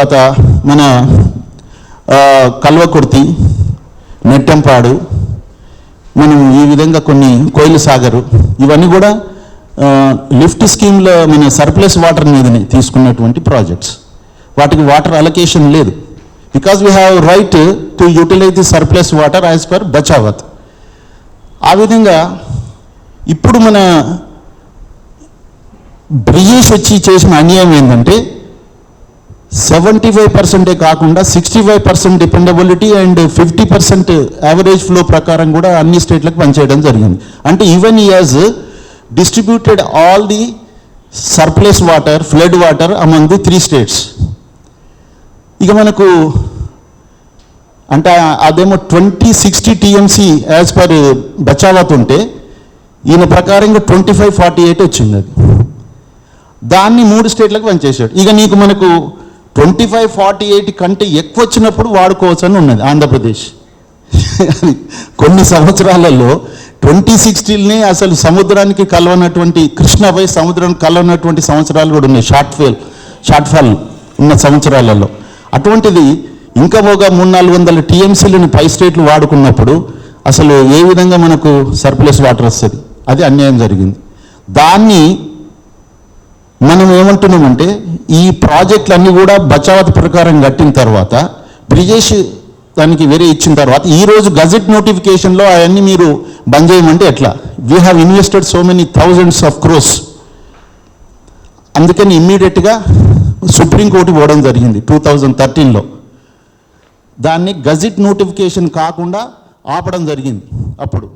తర్వాత మన కల్వకుర్తి, నెట్టంపాడు, మనం ఈ విధంగా కొన్ని కోయిల సాగరు ఇవన్నీ కూడా లిఫ్ట్ స్కీమ్లో మన సర్ప్లస్ వాటర్ మీదనే తీసుకున్నటువంటి ప్రాజెక్ట్స్. వాటికి వాటర్ అలొకేషన్ లేదు. Because we have right to utilize the surplus water as per Bachawat. ఆ విధంగా ఇప్పుడు మన బ్రిజేష్ వచ్చి చేసిన అన్యాయం ఏంటంటే 75% కాకుండా 65% డిపెండబిలిటీ అండ్ 50% యావరేజ్ ఫ్లో ప్రకారం కూడా అన్ని స్టేట్లకు పనిచేయడం జరిగింది. అంటే ఈవెన్ ఈ has distributed all the surplus water, flood water among the 3 states. ఇక మనకు అంటే అదేమో 2060 TMC యాజ్ పర్ బచావత్ ఉంటే ఈయన ప్రకారంగా 2548 వచ్చింది. అది దాన్ని 3 స్టేట్లకు పనిచేశాడు. ఇక నీకు మనకు 2548 కంటే ఎక్కువ వచ్చినప్పుడు వాడుకోవచ్చు అని ఉన్నది ఆంధ్రప్రదేశ్. కొన్ని సంవత్సరాలలో 2060నే అసలు సముద్రానికి కలవనటువంటి, కృష్ణపై సముద్రానికి కలవనటువంటి సంవత్సరాలు కూడా ఉన్నాయి, షార్ట్ ఫాల్ ఉన్న సంవత్సరాలలో. అటువంటిది ఇంకా పోగా 300-400 TMCలను పై స్టేట్లు వాడుకున్నప్పుడు అసలు ఏ విధంగా మనకు సర్ప్లస్ వాటర్ వస్తుంది? అది అన్యాయం జరిగింది. దాన్ని మనం ఏమంటున్నామంటే ఈ ప్రాజెక్టులన్నీ కూడా బచావత్ ప్రకారం కట్టిన తర్వాత బ్రిజేష్ దానికి వేరే ఇచ్చిన తర్వాత ఈరోజు గజెట్ నోటిఫికేషన్లో అవన్నీ మీరు బంద్ చేయమంటే ఎట్లా? We have invested so many thousands of crores. అందుకని ఇమ్మీడియట్గా సుప్రీంకోర్టు పోవడం జరిగింది 2013లో. దాన్ని గజెట్ నోటిఫికేషన్ కాకుండా ఆపడం జరిగింది. అప్పుడు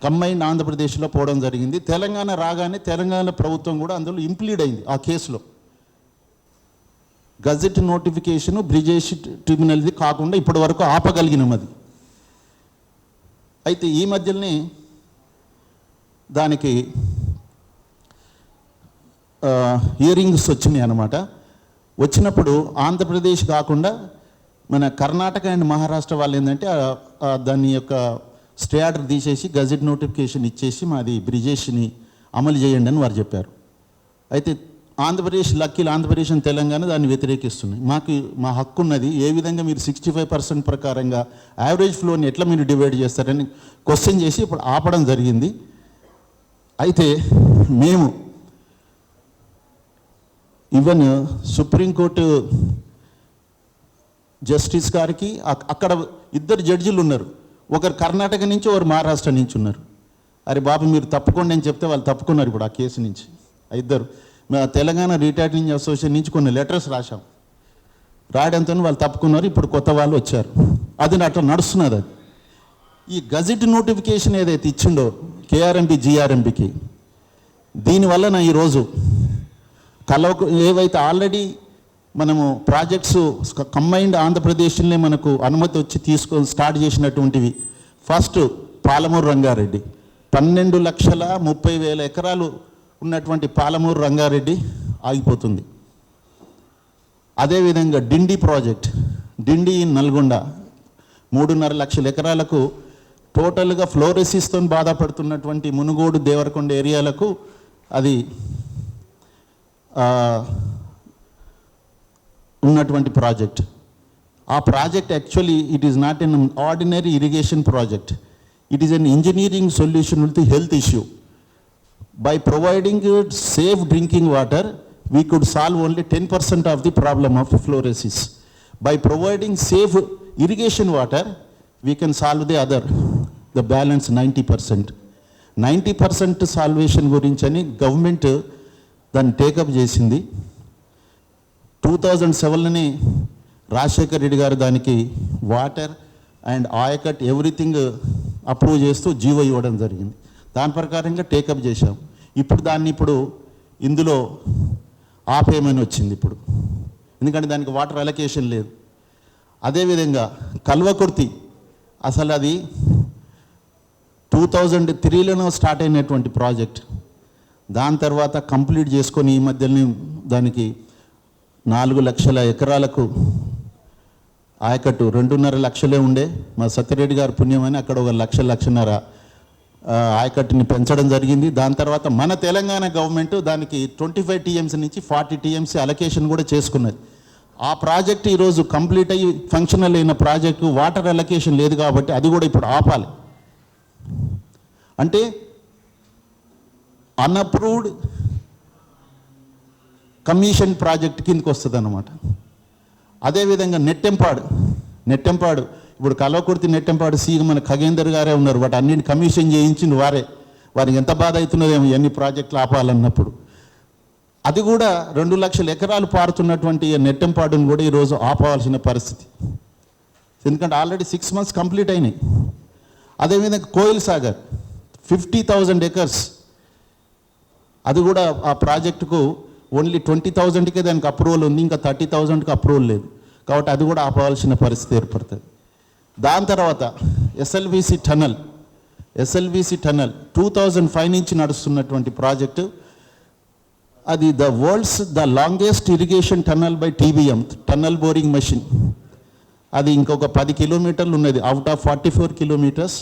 కంబైన్డ్ ఆంధ్రప్రదేశ్లో పోవడం జరిగింది. తెలంగాణ రాగానే తెలంగాణ ప్రభుత్వం కూడా అందులో ఇంప్లీడ్ అయింది ఆ కేసులో. గజెట్ నోటిఫికేషన్ బ్రిజేష్ ట్రిబ్యునల్ది కాకుండా ఇప్పటి వరకు ఆపగలిగినాం అది. అయితే ఈ మధ్యలోనే దానికి హియరింగ్స్ వచ్చినాయి అన్నమాట. వచ్చినప్పుడు ఆంధ్రప్రదేశ్ కాకుండా మన కర్ణాటక అండ్ మహారాష్ట్ర వాళ్ళు ఏంటంటే దాని యొక్క స్టే ఆర్డర్ తీసేసి గజెట్ నోటిఫికేషన్ ఇచ్చేసి మాది బ్రిజేష్ని అమలు చేయండి అని వారు చెప్పారు. అయితే ఆంధ్రప్రదేశ్ ఆంధ్రప్రదేశ్ అండ్ తెలంగాణ దాన్ని వ్యతిరేకిస్తున్నాయి. మా హక్కు ఉన్నది, ఏ విధంగా మీరు 65% ప్రకారంగా యావరేజ్ ఫ్లోని ఎట్లా మీరు డివైడ్ చేస్తారని క్వశ్చన్ చేసి ఇప్పుడు ఆపడం జరిగింది. అయితే మేము ఈవెన్ సుప్రీంకోర్టు జస్టిస్ గారికి అక్కడ 2 జడ్జిలు ఉన్నారు, ఒకరు కర్ణాటక నుంచి ఒకరు మహారాష్ట్ర నుంచి ఉన్నారు. అరే బాబు మీరు తప్పుకోండి అని చెప్తే వాళ్ళు తప్పుకున్నారు. ఇప్పుడు ఆ కేసు నుంచి 2 తెలంగాణ రిటైరింగ్ అసోసియేషన్ నుంచి కొన్ని లెటర్స్ రాశాం, రాయడంతో వాళ్ళు తప్పుకున్నారు. ఇప్పుడు కొత్త వాళ్ళు వచ్చారు. అది అట్లా నడుస్తున్నది. అది ఈ గజెట్ నోటిఫికేషన్ ఏదైతే ఇచ్చిండో కేఆర్ఎంపీ జీఆర్ఎంపీకి, దీనివల్ల నా ఈరోజు ఏవైతే ఆల్రెడీ మనము ప్రాజెక్ట్స్ కంబైన్డ్ ఆంధ్రప్రదేశ్లోనే మనకు అనుమతి వచ్చి స్టార్ట్ చేసినటువంటివి. ఫస్ట్ పాలమూరు రంగారెడ్డి 12,30,000 ఎకరాలు ఉన్నటువంటి పాలమూరు రంగారెడ్డి ఆగిపోతుంది. అదేవిధంగా డిండి ప్రాజెక్ట్, డిండి నల్గొండ 3.5 లక్షల ఎకరాలకు టోటల్గా ఫ్లోరెసిస్తో బాధపడుతున్నటువంటి మునుగోడు దేవరకొండ ఏరియాలకు అది ఉన్నటువంటి ప్రాజెక్ట్. ఆ project actually it is not an ordinary irrigation project, it is N engineering solution with health issue. By providing safe drinking water, we could solve only 10% of the problem of fluorosis. By providing safe irrigation water, we can solve the balance 90%. 90% salvation గురించని government దాన్ని take up చేసింది. 2007లోనే రాజశేఖర్ రెడ్డి గారు దానికి water and ayacut everything approve చేస్తూ GO ఇవ్వడం జరిగింది. దాని ప్రకారంగా take up చేశాం. ఇప్పుడు ఇందులో ఆపేయమని వచ్చింది ఇప్పుడు, ఎందుకంటే దానికి వాటర్ అలొకేషన్ లేదు. అదేవిధంగా కల్వకుర్తి అసలు అది 2003లోనో స్టార్ట్ అయినటువంటి ప్రాజెక్ట్. దాని తర్వాత కంప్లీట్ చేసుకొని ఈ మధ్యలోనే దానికి 4 లక్షల ఎకరాలకు ఆయకట్టు 2.5 లక్షలే ఉండే. మా సత్యరెడ్డి గారు పుణ్యమని అక్కడ 1,00,000-1,50,000 ఆయకట్టుని పెంచడం జరిగింది. దాని తర్వాత మన తెలంగాణ గవర్నమెంట్ దానికి 25 TMC నుంచి 40 TMC అలొకేషన్ కూడా చేసుకున్నది. ఆ ప్రాజెక్ట్ ఈరోజు కంప్లీట్ అయ్యి ఫంక్షనల్ అయిన ప్రాజెక్టు వాటర్ అలొకేషన్ లేదు కాబట్టి అది కూడా ఇప్పుడు ఆపాలి. అంటే అన్అప్రూవ్డ్ కమిషన్ ప్రాజెక్ట్ కిందకి వస్తుంది అన్నమాట. అదేవిధంగా నెట్టెంపాడు ఇప్పుడు కల్వకుర్తి నెట్టెంపాడు సీఎం మన ఖగేందర్ గారే ఉన్నారు. వాటి అన్నింటిని కమిషన్ చేయించింది వారికి ఎంత బాధ అవుతున్నదేమో ఎన్ని ప్రాజెక్టులు ఆపాలన్నప్పుడు. అది కూడా 2 లక్షల ఎకరాలు పారుతున్నటువంటి నెట్టెంపాడును కూడా ఈరోజు ఆపవలసిన పరిస్థితి. ఎందుకంటే ఆల్రెడీ 6 months కంప్లీట్ అయినాయి. అదేవిధంగా కోయిల్ సాగర్ 50,000 acres, అది కూడా ఆ ప్రాజెక్టుకు ఓన్లీ 20,000కే దానికి అప్రూవల్ ఉంది, ఇంకా 30,000కి అప్రూవల్ లేదు. కాబట్టి అది కూడా ఆపవలసిన పరిస్థితి ఏర్పడుతుంది. దాని తర్వాత ఎస్ఎల్బీసీ టనల్ 2005 నుంచి నడుస్తున్నటువంటి ప్రాజెక్టు. అది the longest irrigation tunnel by TBM, tunnel boring machine. అది ఇంకొక 10 కిలోమీటర్లు ఉన్నది. Out of 44 kilometers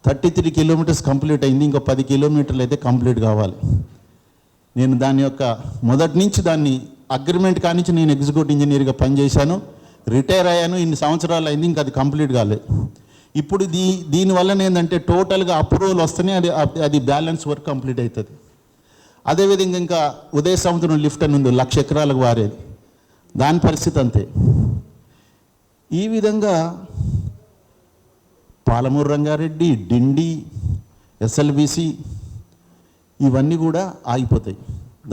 33 kilometers complete అయింది. ఇంకో 10 kilometers అయితే కంప్లీట్ కావాలి. నేను దాని యొక్క మొదటి నుంచి దాన్ని అగ్రిమెంట్ కానించి నేను ఎగ్జిక్యూటివ్ ఇంజనీర్గా పనిచేశాను, రిటైర్ అయ్యాను. ఇన్ని సంవత్సరాలు అయింది, ఇంకా అది కంప్లీట్ కాలేదు. ఇప్పుడు దీనివల్ల ఏంటంటే టోటల్గా అప్రూవల్ వస్తేనే అది బ్యాలెన్స్ వర్క్ కంప్లీట్ అవుతుంది. అదేవిధంగా ఇంకా ఉదయ సముద్రం లిఫ్ట్ అని ఉంది, 1,00,000 ఎకరాలకు వారేది, దాని పరిస్థితి అంతే. ఈ విధంగా పాలమూరు రంగారెడ్డి, డిండి, ఎస్ఎల్బీసీ ఇవన్నీ కూడా ఆగిపోతాయి.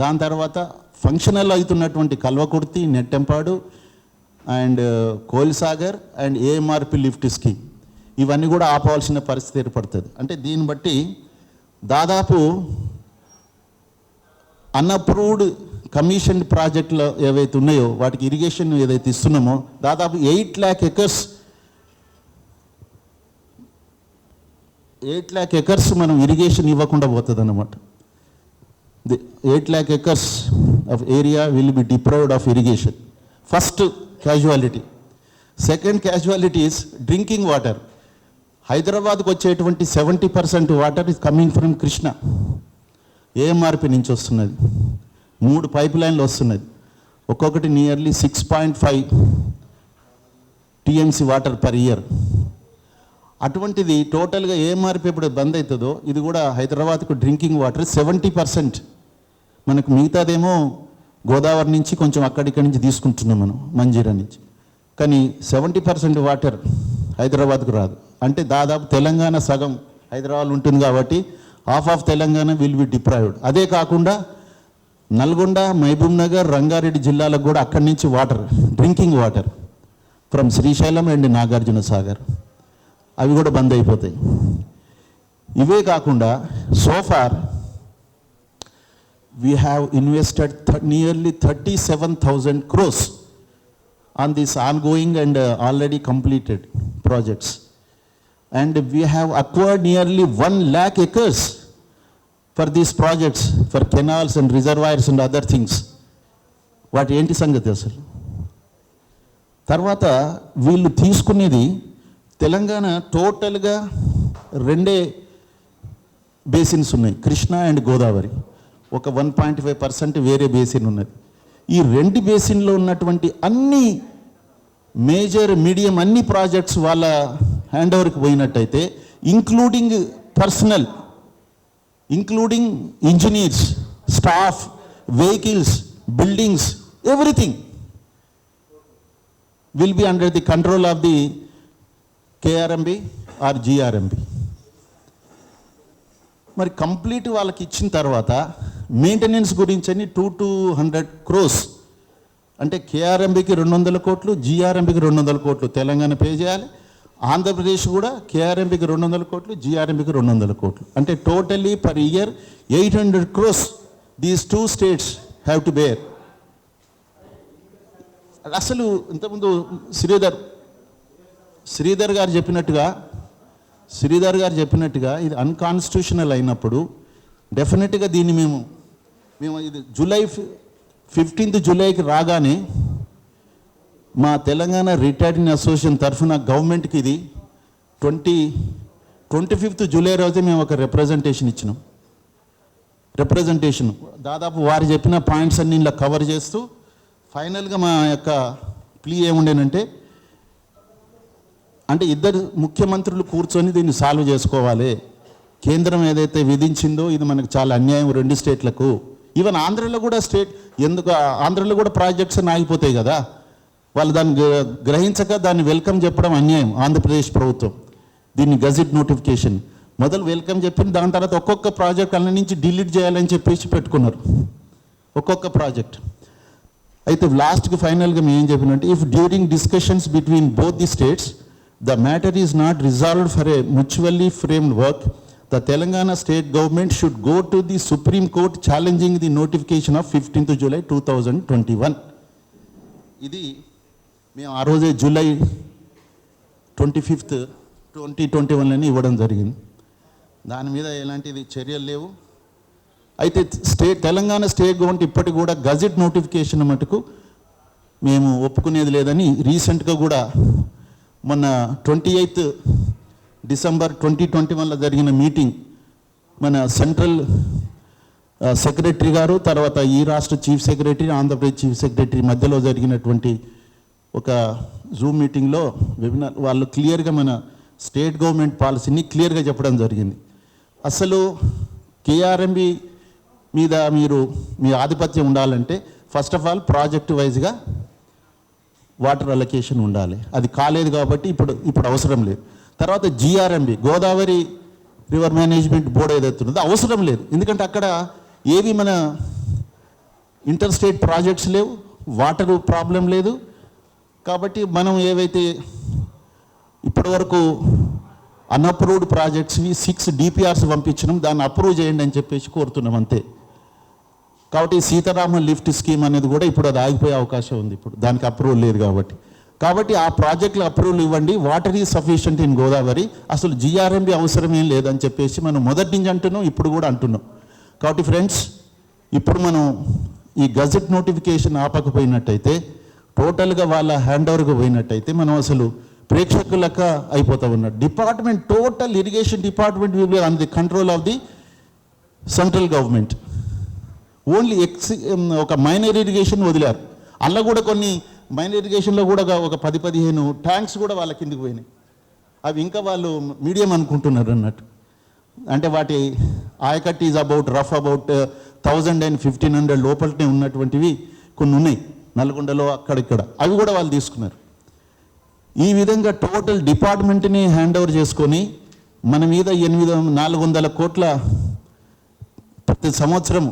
దాని తర్వాత ఫంక్షనల్ అవుతున్నటువంటి Kalwakurthy, Nettempadu and Koil Sagar and AMRP lift scheme ఇవన్నీ కూడా ఆపవలసిన పరిస్థితి ఏర్పడుతుంది. అంటే దీన్ని బట్టి దాదాపు అన్అప్రూవ్డ్ కమిషన్ ప్రాజెక్టులు ఏవైతే ఉన్నాయో వాటికి ఇరిగేషన్ ఏదైతే ఇస్తున్నామో దాదాపు 8 lakh acres మనం ఇరిగేషన్ ఇవ్వకుండా పోతుంది అన్నమాట. 8 lakh acres of area will be deprived of irrigation. First casualty. Second casualty is drinking water. హైదరాబాద్కు వచ్చేటువంటి 70% water is coming from Krishna. AMRP నుంచి వస్తున్నది, 3 పైప్ లైన్లు వస్తున్నది, ఒక్కొక్కటి nearly 6.5 TMC water per year. అటువంటిది టోటల్గా AMRP ఎప్పుడు బంద్ అవుతుందో ఇది కూడా హైదరాబాద్కు డ్రింకింగ్ వాటర్ 70%. మనకు మిగతాదేమో గోదావరి నుంచి కొంచెం అక్కడిక్కడి నుంచి తీసుకుంటున్నాం మనం, మంజీరా నుంచి. కానీ 70% వాటర్ హైదరాబాద్కు రాదు. అంటే దాదాపు తెలంగాణ సగం హైదరాబాద్ ఉంటుంది కాబట్టి half of Telangana will be deprived. అదే కాకుండా నల్గొండ, మహబూబ్ నగర్, రంగారెడ్డి జిల్లాలకు కూడా అక్కడి నుంచి water, drinking water from Srisailam and Nagarjuna Sagar అవి కూడా బంద్ అయిపోతాయి. ఇవే కాకుండా so far we have invested nearly 37,000 crores on this ongoing and already completed projects, and we have acquired nearly 1 lakh acres for these projects, for canals and reservoirs and other things. వాటి ఏంటి సంగతి అసలు? తర్వాత వీళ్ళు తీసుకునేది తెలంగాణ టోటల్గా 2 బేసిన్స్ ఉన్నాయి, Krishna and Godavari. ఒక 1.5% వేరే బేసిన్ ఉన్నది. ఈ 2 బేసిన్లో ఉన్నటువంటి అన్ని మేజర్, మీడియం అన్ని ప్రాజెక్ట్స్ వాళ్ళ హ్యాండ్ ఓవర్కి పోయినట్టయితే including personnel, including engineers, staff, vehicles, buildings, everything will be under the control of the KRMB or GRMB. మరి కంప్లీట్ వాళ్ళకి ఇచ్చిన తర్వాత మెయింటెనెన్స్ గురించి అని 200 crores, అంటే KRMBకి 200 కోట్లు, GRMBకి 200 కోట్లు తెలంగాణ పే చేయాలి. ఆంధ్రప్రదేశ్ కూడా KRMBకి 200 కోట్లు, GRMBకి 200 కోట్లు. అంటే totally per year 800 crores these 2 states have to bear. అసలు ఇంతకుముందు శ్రీధర్ గారు చెప్పినట్టుగా ఇది అన్కాన్స్టిట్యూషనల్ అయినప్పుడు డెఫినెట్గా దీన్ని మేము ఇది 15th జూలైకి రాగానే మా తెలంగాణ రిటైర్డ్ అసోసియేషన్ తరఫున గవర్నమెంట్కి ఇది 25th జూలై రోజే మేము ఒక రిప్రజెంటేషన్ దాదాపు వారు చెప్పిన పాయింట్స్ అన్ని ఇలా కవర్ చేస్తూ ఫైనల్గా మా యొక్క ప్లీ ఏముండేనంటే, అంటే ఇద్దరు ముఖ్యమంత్రులు కూర్చొని దీన్ని సాల్వ్ చేసుకోవాలి. కేంద్రం ఏదైతే విధించిందో ఇది మనకు చాలా అన్యాయం 2 స్టేట్లకు. ఈవెన్ ఆంధ్రలో కూడా ఎందుకు ఆంధ్రలో కూడా ప్రాజెక్ట్స్ ఆగిపోతాయి కదా, వాళ్ళు దాన్ని గ్రహించక దాన్ని వెల్కమ్ చెప్పడం అన్యాయం. ఆంధ్రప్రదేశ్ ప్రభుత్వం దీన్ని గజెట్ నోటిఫికేషన్ మొదలు వెల్కమ్ చెప్పింది, దాని తర్వాత ఒక్కొక్క ప్రాజెక్ట్ అన్న నుంచి డిలీట్ చేయాలని చెప్పేసి పెట్టుకున్నారు ఒక్కొక్క ప్రాజెక్ట్. అయితే లాస్ట్కి ఫైనల్గా మేము ఏం చెప్పినంటే, if during discussions between both the states the matter is not resolved for a mutually framed work, the Telangana state government should go to the supreme court challenging the notification of 15th July 2021. ఇది మేము ఆ రోజే July 25th 2021 ఇవ్వడం జరిగింది. దాని మీద ఎలాంటిది చర్యలు లేవు. అయితే తెలంగాణ స్టేట్ గవర్నమెంట్ ఇప్పటికి కూడా గజెట్ నోటిఫికేషన్ మటుకు మేము ఒప్పుకునేది లేదని రీసెంట్గా కూడా మొన్న 28th December 2021 జరిగిన మీటింగ్ మన సెంట్రల్ సెక్రటరీ గారు, తర్వాత ఈ రాష్ట్ర chief secretary, Andhra Pradesh chief secretary మధ్యలో జరిగినటువంటి ఒక జూమ్ మీటింగ్లో వెబినార్ వాళ్ళు క్లియర్గా మన స్టేట్ గవర్నమెంట్ పాలసీని క్లియర్గా చెప్పడం జరిగింది. అసలు కేఆర్ఎంబి మీద మీ ఆధిపత్యం ఉండాలంటే ఫస్ట్ ఆఫ్ ఆల్ ప్రాజెక్ట్ వైజ్గా వాటర్ అలొకేషన్ ఉండాలి. అది కాలేదు కాబట్టి ఇప్పుడు అవసరం లేదు. తర్వాత GRMB Godavari river management board ఏదైతే ఉందో అవసరం లేదు, ఎందుకంటే అక్కడ ఏవి మన ఇంటర్ స్టేట్ ప్రాజెక్ట్స్ లేవు, వాటర్ ప్రాబ్లం లేదు. కాబట్టి మనం ఏవైతే ఇప్పటివరకు అన్అప్రూవ్డ్ ప్రాజెక్ట్స్ని 6 DPRs పంపించినాం, దాన్ని అప్రూవ్ చేయండి అని చెప్పేసి కోరుతున్నాం అంతే. కాబట్టి సీతారామ లిఫ్ట్ స్కీమ్ అనేది కూడా ఇప్పుడు అది ఆగిపోయే అవకాశం ఉంది, ఇప్పుడు దానికి అప్రూవల్ లేదు కాబట్టి ఆ ప్రాజెక్టులు అప్రూవల్ ఇవ్వండి. Water is sufficient in Godavari, అసలు జిఆర్ఎంబి అవసరం ఏం లేదని చెప్పేసి మనం మొదటి నుంచి అంటున్నాం, ఇప్పుడు కూడా అంటున్నాం. కాబట్టి ఫ్రెండ్స్, ఇప్పుడు మనం ఈ గజెట్ నోటిఫికేషన్ ఆపకపోయినట్టయితే, టోటల్గా వాళ్ళ హ్యాండ్ ఓవర్గా పోయినట్టయితే మనం అసలు ప్రేక్షకులక అయిపోతా ఉన్నాడు. Department total irrigation department will be and the control of the central government. Only ఒక మైనర్ ఇరిగేషన్ వదిలారు, అందులో కూడా కొన్ని మైనర్ ఇరిగేషన్లో కూడా ఒక 10-15 ట్యాంక్స్ కూడా వాళ్ళ కిందికి పోయినాయి. అవి ఇంకా వాళ్ళు మీడియం అనుకుంటున్నారు అన్నట్టు. అంటే వాటి ayacut is rough about 1000 and 1500 లోపలనే ఉన్నటువంటివి కొన్ని ఉన్నాయి నల్గొండలో అక్కడిక్కడ, అవి కూడా వాళ్ళు తీసుకున్నారు. ఈ విధంగా టోటల్ డిపార్ట్మెంట్ని హ్యాండ్ ఓవర్ చేసుకొని మన మీద 400 కోట్ల ప్రతి సంవత్సరం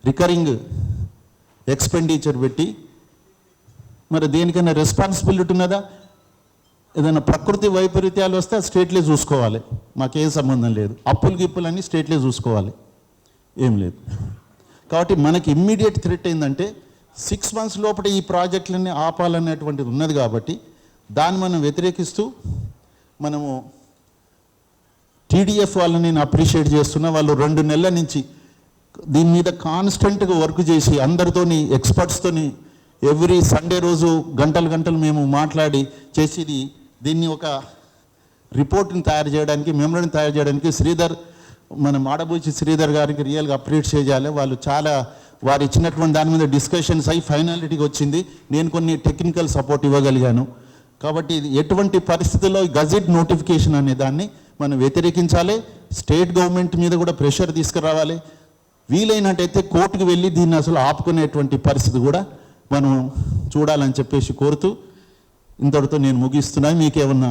రికరింగ్ ఎక్స్పెండిచర్ పెట్టి, మరి దేనికైనా రెస్పాన్సిబిలిటీ ఉన్నదా? ఏదైనా ప్రకృతి వైపరీత్యాలు వస్తే స్టేట్లే చూసుకోవాలి, మాకేం సంబంధం లేదు. గిప్పులన్నీ స్టేట్లే చూసుకోవాలి, ఏం లేదు. కాబట్టి మనకి ఇమ్మీడియట్ థ్రెట్ ఏంటంటే 6 months లోపల ఈ ప్రాజెక్టులన్నీ ఆపాలనేటువంటిది ఉన్నది. కాబట్టి దాన్ని మనం వ్యతిరేకిస్తూ మనము TDF వాళ్ళని నేను అప్రిషియేట్ చేస్తున్నా. వాళ్ళు 2 నెలల నుంచి దీని మీద కాన్స్టెంట్గా వర్క్ చేసి అందరితోని ఎక్స్పర్ట్స్తోని ఎవ్రీ సండే రోజు గంటలు మేము మాట్లాడి చేసి దీన్ని ఒక రిపోర్ట్ని తయారు చేయడానికి, మెమరీని తయారు చేయడానికి మన మాడబూచి శ్రీధర్ గారికి రియల్గా అప్రిషియేట్ చేయాలి. వాళ్ళు చాలా వారు ఇచ్చినటువంటి దాని మీద డిస్కషన్స్ అయి ఫైనాలిటీకి వచ్చింది. నేను కొన్ని టెక్నికల్ సపోర్ట్ ఇవ్వగలిగాను. కాబట్టి ఎటువంటి పరిస్థితుల్లో గజెట్ నోటిఫికేషన్ అనే దాన్ని మనం వ్యతిరేకించాలి. స్టేట్ గవర్నమెంట్ మీద కూడా ప్రెషర్ తీసుకురావాలి. వీలైనట్టయితే కోర్టుకు వెళ్ళి దీన్ని అసలు ఆపుకునేటువంటి పరిస్థితి కూడా మనం చూడాలని చెప్పేసి కోరుతూ ఇంతటితో నేను ముగిస్తున్నాను. మీకేమన్నా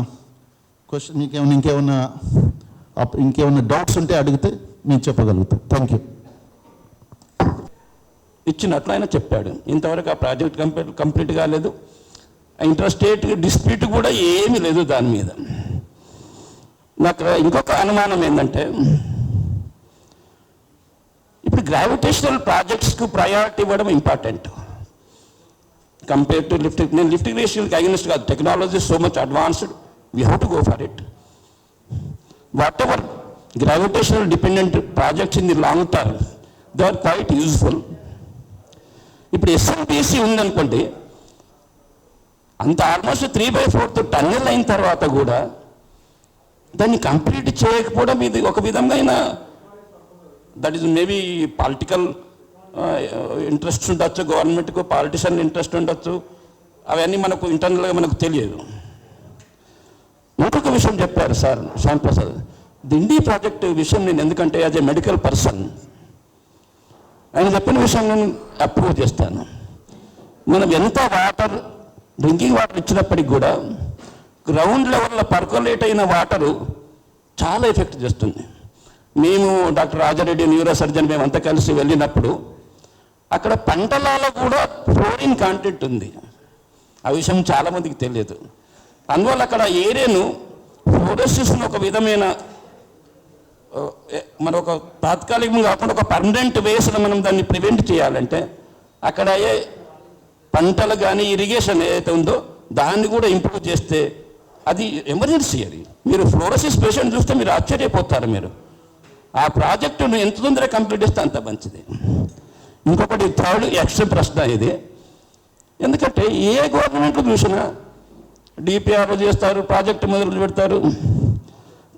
ఇంకేమన్నా డౌట్స్ ఉంటే అడిగితే నేను చెప్పగలుగుతాను. Thank you. ఇచ్చినట్లు ఆయన చెప్పాడు. ఇంతవరకు ఆ ప్రాజెక్ట్ కంప్లీట్ కాలేదు. ఇంటర్ స్టేట్ డిస్ప్యూట్ కూడా ఏమీ లేదు దాని మీద. నాకు ఇంకొక అనుమానం ఏంటంటే, ఇప్పుడు గ్రావిటేషనల్ ప్రాజెక్ట్స్కు ప్రయారిటీ ఇవ్వడం ఇంపార్టెంట్ కంపేర్ టు లిఫ్ట్. నేను లిఫ్ట్ ఇరిగేషన్కి అగెన్స్ట్ కాదు. Technology so much advanced, we have to go for it. Whatever gravitational dependent projects in the long term they are quite useful. ఇప్పుడు SNPC ఉందనుకోండి, అంత almost 3/4 tunnel అయిన తర్వాత కూడా దాన్ని కంప్లీట్ చేయకపోవడం ఇది ఒక విధంగా that is maybe political interest ఉండొచ్చు, గవర్నమెంట్కు పాలిటిషియన్ ఇంట్రెస్ట్ ఉండొచ్చు, అవన్నీ మనకు ఇంటర్నల్గా మనకు తెలియదు. ఇంకొక విషయం చెప్పారు సార్ శ్యామ్ ప్రసాద్, దిండి ప్రాజెక్టు విషయం నేను ఎందుకంటే యాజ్ ఏ మెడికల్ పర్సన్ ఆయన చెప్పిన విషయం నేను అప్రూవ్ చేస్తాను. మనం ఎంత వాటర్ డ్రింకింగ్ వాటర్ ఇచ్చినప్పటికి కూడా గ్రౌండ్ లెవెల్లో పర్కులేట్ అయిన వాటరు చాలా ఎఫెక్ట్ చేస్తుంది. మేము డాక్టర్ రాజారెడ్డి న్యూరో సర్జన్ మేమంతా కలిసి వెళ్ళినప్పుడు అక్కడ పంటలలో కూడా ఫ్లోరిన్ కాంటెంట్ ఉంది. ఆ విషయం చాలామందికి తెలియదు. అందువల్ల అక్కడ ఏరియాను ఫ్లోరోసిస్ను ఒక విధమైన మన ఒక తాత్కాలికంగా కాకుండా ఒక పర్మనెంట్ వేస్లో మనం దాన్ని ప్రివెంట్ చేయాలంటే అక్కడ అయ్యే పంటలు కానీ ఇరిగేషన్ ఏదైతే ఉందో దాన్ని కూడా ఇంప్రూవ్ చేస్తే అది ఎమర్జెన్సీ. అది మీరు ఫ్లోరోసిస్ పేషెంట్ చూస్తే మీరు ఆశ్చర్యపోతారు. మీరు ఆ ప్రాజెక్టును ఎంత తొందరగా కంప్లీట్ చేస్తే అంత మంచిది. ఇంకొకటి థర్డ్ ఎక్స్ట్రా ప్రశ్న ఇది, ఎందుకంటే ఏ గవర్నమెంట్ చూసినా డిపిఆర్లు చేస్తారు, ప్రాజెక్టు మొదలు పెడతారు,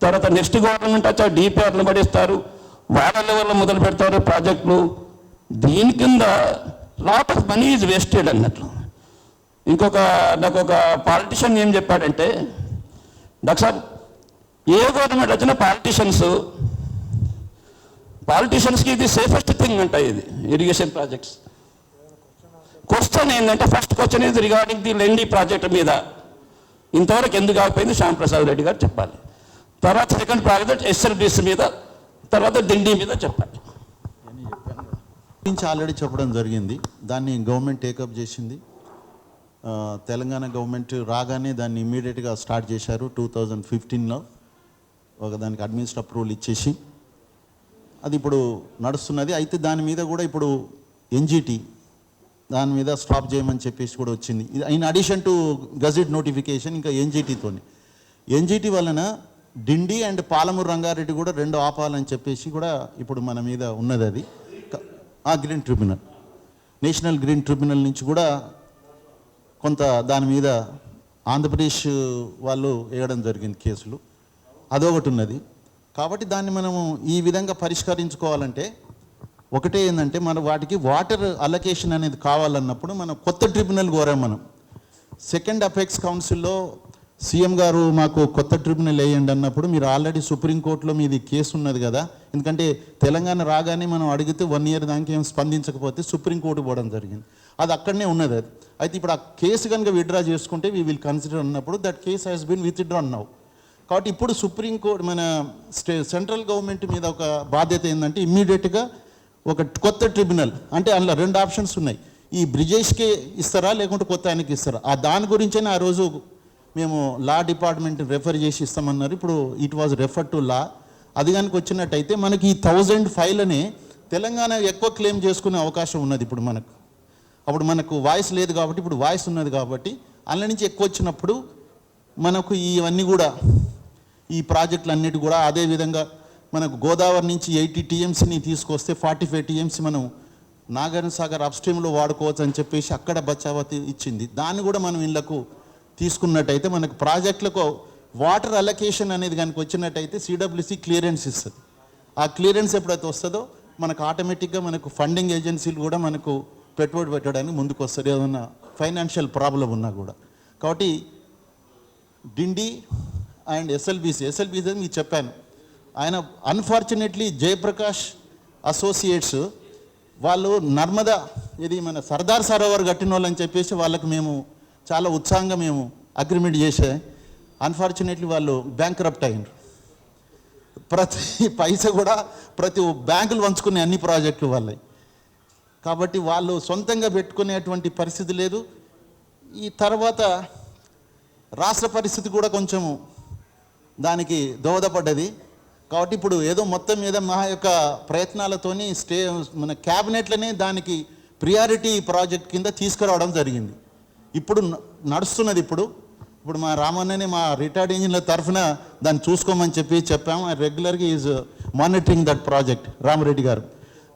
తర్వాత నెక్స్ట్ గవర్నమెంట్ వచ్చా డిపిఆర్లు పడేస్తారు, వాటర్ లెవెల్లో మొదలు పెడతారు ప్రాజెక్టులు. దీని కింద lot of money is wasted అన్నట్లు. నాకు ఒక పాలిటిషియన్ ఏం చెప్పాడంటే, డాక్టర్ సాబ్ ఏ గవర్నమెంట్ వచ్చినా పాలిటిషియన్స్కి ఇది సేఫెస్ట్ థింగ్ అంట ఇది ఇరిగేషన్ ప్రాజెక్ట్స్. క్వశ్చన్ ఏంటంటే ఫస్ట్ క్వశ్చన్ ఇది రిగార్డింగ్ ది లెండి ప్రాజెక్ట్ మీద ఇంతవరకు ఎందుకు కాకపోయింది శ్యామ్ ప్రసాద్ రెడ్డి గారు చెప్పాలి. తర్వాత సెకండ్ ప్రాజెక్ట్ ఎస్ఎల్బిసి మీద, తర్వాత దిండి మీద చెప్పాలి. గురించి ఆల్రెడీ చెప్పడం జరిగింది. దాన్ని గవర్నమెంట్ టేకప్ చేసింది. తెలంగాణ గవర్నమెంట్ రాగానే దాన్ని ఇమ్మీడియట్గా స్టార్ట్ చేశారు 2015లో. దానికి అడ్మినిస్ట్రేటివ్ అప్రూవల్ ఇచ్చేసి అది ఇప్పుడు నడుస్తున్నది. అయితే దాని మీద కూడా ఇప్పుడు ఎన్జిటి దాని మీద స్టాప్ చేయమని చెప్పేసి కూడా వచ్చింది. In addition to gazette notification ఇంకా ఎన్జిటి వలన డిండి అండ్ పాలమూరు రంగారెడ్డి కూడా రెండు ఆపాలని చెప్పేసి కూడా ఇప్పుడు మన మీద ఉన్నది. అది green tribunal, national green tribunal నుంచి కూడా కొంత దాని మీద ఆంధ్రప్రదేశ్ వాళ్ళు వేయడం జరిగింది కేసులు. అదొకటి ఉన్నది. కాబట్టి దాన్ని మనము ఈ విధంగా పరిష్కరించుకోవాలంటే ఒకటే ఏంటంటే మన వాటికి వాటర్ అలొకేషన్ అనేది కావాలన్నప్పుడు మనం కొత్త ట్రిబ్యునల్ కోరాం. మనం సెకండ్ అపెక్స్ కౌన్సిల్లో సీఎం గారు మాకు కొత్త ట్రిబ్యునల్ వేయండి అన్నప్పుడు మీరు ఆల్రెడీ సుప్రీంకోర్టులో మీది కేసు ఉన్నది కదా, ఎందుకంటే తెలంగాణ రాగానే మనం అడిగితే 1 year దానికి ఏం స్పందించకపోతే సుప్రీంకోర్టు పోవడం జరిగింది. అది అక్కడనే ఉన్నది. అది అయితే ఇప్పుడు ఆ కేసు కనుక విత్డ్రా చేసుకుంటే వీ విల్ కన్సిడర్ అన్నప్పుడు that case has been withdrawn now. కాబట్టి ఇప్పుడు సుప్రీంకోర్టు మన సెంట్రల్ గవర్నమెంట్ మీద ఒక బాధ్యత ఏంటంటే ఇమ్మీడియట్గా ఒక కొత్త ట్రిబ్యునల్, అంటే అందులో 2 ఆప్షన్స్ ఉన్నాయి. ఈ బ్రిజేష్కే ఇస్తారా లేకుంటే కొత్త ఆయనకి ఇస్తారా, దాని గురించే ఆ రోజు మేము లా డిపార్ట్మెంట్ రెఫర్ చేసి ఇస్తామన్నారు. ఇప్పుడు ఇట్ వాజ్ రెఫర్ టు లా. అది కనుక వచ్చినట్టయితే మనకి ఈ 1000 ఫైల్ని తెలంగాణ ఎక్కువ క్లెయిమ్ చేసుకునే అవకాశం ఉన్నది. ఇప్పుడు అప్పుడు మనకు వాయిస్ లేదు కాబట్టి ఇప్పుడు వాయిస్ ఉన్నది కాబట్టి అందులో నుంచి ఎక్కువ వచ్చినప్పుడు మనకు ఇవన్నీ కూడా ఈ ప్రాజెక్టులు అన్నిటి కూడా అదేవిధంగా మనకు గోదావరి నుంచి 80 TMCని తీసుకొస్తే 45 TMC మనం నాగార్జున సాగర్ అప్స్ట్రీమ్లో వాడుకోవచ్చు అని చెప్పేసి అక్కడ బచావతి ఇచ్చింది. దాన్ని కూడా మనం ఇళ్లకు తీసుకున్నట్టయితే మనకు ప్రాజెక్టులకు వాటర్ అలొకేషన్ అనేది కనుక వచ్చినట్టయితే సిడబ్ల్యూసి క్లియరెన్స్ ఇస్తుంది. ఆ క్లియరెన్స్ ఎప్పుడైతే వస్తుందో మనకు ఆటోమేటిక్గా మనకు ఫండింగ్ ఏజెన్సీలు కూడా మనకు పెట్టుబడి పెట్టడానికి ముందుకు వస్తుంది, ఏదన్నా ఫైనాన్షియల్ ప్రాబ్లం ఉన్నా కూడా. కాబట్టి డిండి అండ్ ఎస్ఎల్బిసి మీకు చెప్పాను. ఆయన అన్ఫార్చునేట్లీ జయప్రకాష్ అసోసియేట్స్ వాళ్ళు నర్మదా ఇది మన సర్దార్ సరోవర్ కట్టిన వాళ్ళని చెప్పేసి వాళ్ళకి మేము చాలా ఉత్సాహంగా మేము అగ్రిమెంట్ చేసే అన్ఫార్చునేట్లీ వాళ్ళు బ్యాంక్రప్ట్ అయ్యారు. ప్రతి పైసా కూడా ప్రతి బ్యాంకులు వంచుకునే అన్ని ప్రాజెక్టులు వాళ్ళవి. కాబట్టి వాళ్ళు సొంతంగా పెట్టుకునేటువంటి పరిస్థితి లేదు. ఈ తర్వాత రాష్ట్ర పరిస్థితి కూడా కొంచెము దానికి దోహదపడ్డది. కాబట్టి ఇప్పుడు ఏదో మొత్తం మీద మా యొక్క ప్రయత్నాలతోని మన క్యాబినెట్లనే దానికి ప్రియారిటీ ప్రాజెక్ట్ కింద తీసుకురావడం జరిగింది. ఇప్పుడు నడుస్తున్నది. ఇప్పుడు మా రామన్నని మా రిటైర్డ్ ఇంజనీర్ల తరఫున దాన్ని చూసుకోమని చెప్పాము. రెగ్యులర్గా is monitoring that project Rama Reddy గారు.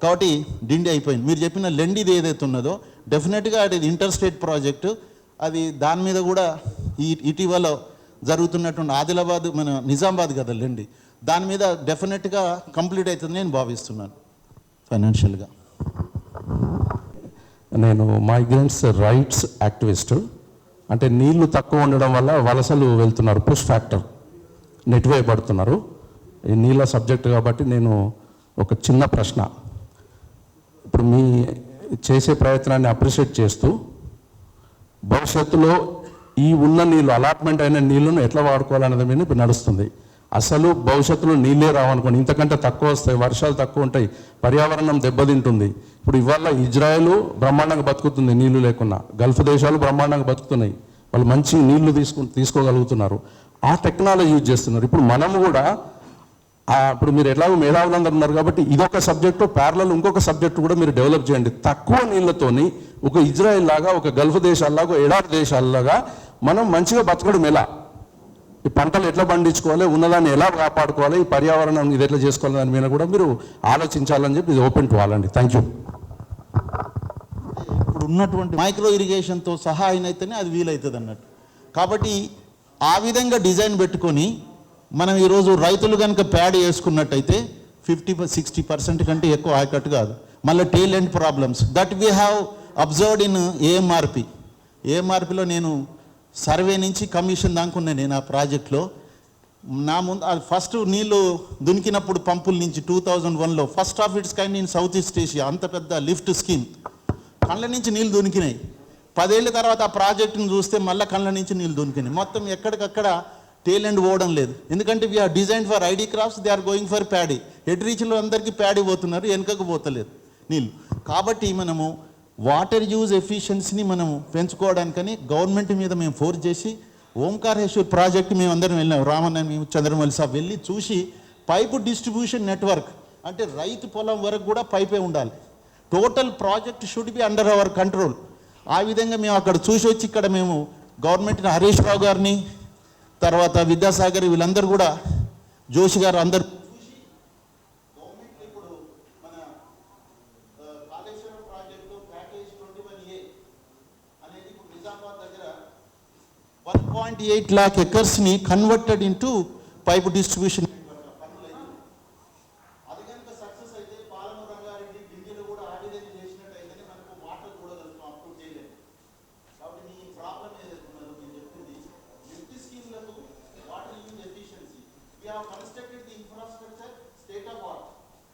కాబట్టి డిండి అయిపోయింది. మీరు చెప్పిన లెండిది ఏదైతే ఉన్నదో డెఫినెట్గా అది ఇంటర్ స్టేట్ ప్రాజెక్టు. అది దాని మీద కూడా ఇటీవల జరుగుతున్నటువంటి ఆదిలాబాద్ మన నిజామాబాద్ కదా లెండి, దాని మీద డెఫినెట్గా కంప్లీట్ అవుతుంది నేను భావిస్తున్నాను ఫైనాన్షియల్గా. నేను మైగ్రెంట్స్ రైట్స్ యాక్టివిస్ట్. అంటే నీళ్లు తక్కువ ఉండడం వల్ల వలసలు వెళ్తున్నారు, పుష్ ఫ్యాక్టర్ నెట్టివేయబడుతున్నారు. ఈ నీళ్ళ సబ్జెక్ట్ కాబట్టి నేను ఒక చిన్న ప్రశ్న, ఇప్పుడు మీ చేసే ప్రయత్నాన్ని అప్రిషియేట్ చేస్తూ భవిష్యత్తులో ఈ ఉన్న నీళ్ళు అలాట్మెంట్ అయిన నీళ్ళను ఎట్లా వాడుకోవాలనేది మీద ఇప్పుడు నడుస్తుంది. అసలు భవిష్యత్తులో నీళ్ళే రావనుకోండి, ఇంతకంటే తక్కువ వస్తాయి, వర్షాలు తక్కువ ఉంటాయి, పర్యావరణం దెబ్బతింటుంది. ఇప్పుడు ఇవాళ ఇజ్రాయెల్ బ్రహ్మాండంగా బతుకుతుంది నీళ్లు లేకున్నా, గల్ఫ్ దేశాలు బ్రహ్మాండంగా బతుకుతున్నాయి, వాళ్ళు మంచి నీళ్లు తీసుకోగలుగుతున్నారు, ఆ టెక్నాలజీ యూజ్ చేస్తున్నారు. ఇప్పుడు మనము కూడా ఇప్పుడు మీరు ఎట్లాగో మేధావులందరూ ఉన్నారు కాబట్టి ఇదొక సబ్జెక్టు ప్యారలల్ ఇంకొక సబ్జెక్టు కూడా మీరు డెవలప్ చేయండి. తక్కువ నీళ్లతోని ఒక ఇజ్రాయెల్ లాగా, ఒక గల్ఫ్ దేశాల్లాగా, ఎడారి దేశాల్లాగా మనం మంచిగా బతకడం ఎలా, ఈ పంటలు ఎట్లా పండించుకోవాలి, ఉన్నదాన్ని ఎలా కాపాడుకోవాలి, ఈ పర్యావరణం ఇది ఎట్లా చేసుకోవాలి దాని మీద కూడా మీరు ఆలోచించాలని చెప్పి ఇది ఓపెన్ టు ఆల్ అండి. Thank you. ఇప్పుడు ఉన్నటువంటి మైక్రో ఇరిగేషన్తో సహా అయినైతేనే అది వీలవుతుంది అన్నట్టు. కాబట్టి ఆ విధంగా డిజైన్ పెట్టుకొని మనం ఈరోజు రైతులు కనుక ప్యాడ్ వేసుకున్నట్టయితే 50-60% కంటే ఎక్కువ ఆయకట్టు కాదు. మళ్ళీ tail end problems that we have observed in ఏఎంఆర్పిలో నేను సర్వే నుంచి కమిషన్ దాకున్నాను. నేను ఆ ప్రాజెక్ట్లో నా ముందు అది ఫస్ట్ నీళ్ళు దునికినప్పుడు పంపుల నుంచి 2001లో first of its kind in south east Asia, అంత పెద్ద లిఫ్ట్ స్కీమ్. కళ్ళ నుంచి నీళ్ళు దునికినాయి. 10 ఏళ్ళ తర్వాత ఆ ప్రాజెక్టును చూస్తే మళ్ళీ కళ్ళ నుంచి నీళ్ళు దునికినాయి. మొత్తం ఎక్కడికక్కడ టేల్ ఎండ్ పోవడం లేదు. ఎందుకంటే we are design for I D crops, they are going for paddy. Head రీచ్లో అందరికీ ప్యాడీ పోతున్నారు, వెనుకకు పోతలేదు నీళ్ళు. కాబట్టి మనము వాటర్ యూజ్ ఎఫిషియన్సీని మనం పెంచుకోవడానికని గవర్నమెంట్ మీద మేము ఫోర్స్ చేసి ఓంకారేశ్వర్ ప్రాజెక్ట్ మేము అందరం వెళ్ళాం, రామన్న మేము చంద్రమౌళి సాబ్ వెళ్ళి చూసి పైపు డిస్ట్రిబ్యూషన్ నెట్వర్క్ అంటే రైతు పొలం వరకు కూడా పైపే ఉండాలి. Total project should be under our control. ఆ విధంగా మేము అక్కడ చూసి వచ్చి ఇక్కడ మేము గవర్నమెంట్ని హరీష్ రావు గారిని, తర్వాత విద్యాసాగర్ వీళ్ళందరూ కూడా, జోషి గారు అందరు గవర్నమెంట్ ఇప్పుడు మన కాళేశ్వరం ప్రాజెక్టు ప్యాకేజ్ 21A అనేది ఇప్పుడు నిజామాబాద్ దగ్గర 1.8 lakh ఎకర్స్ని కన్వర్టెడ్ ఇంటూ పైపు డిస్ట్రిబ్యూషన్. అది కనుక సక్సెస్ అయితే పాలమూరు రంగారెడ్డి ఢిల్లీలో కూడా ఆ విధంగా చేసినట్టయితేనే మనకు వాటర్ కూడా కలుగుతాం, అప్రూవ్ చేయలేదు. కాబట్టి ఈ ప్రాబ్లం ఏదైతే ఉన్నదో నేను చెప్పింది లిఫ్ట్ స్కీమ్లకు water use efficiency, we have constructed the infrastructure state of art,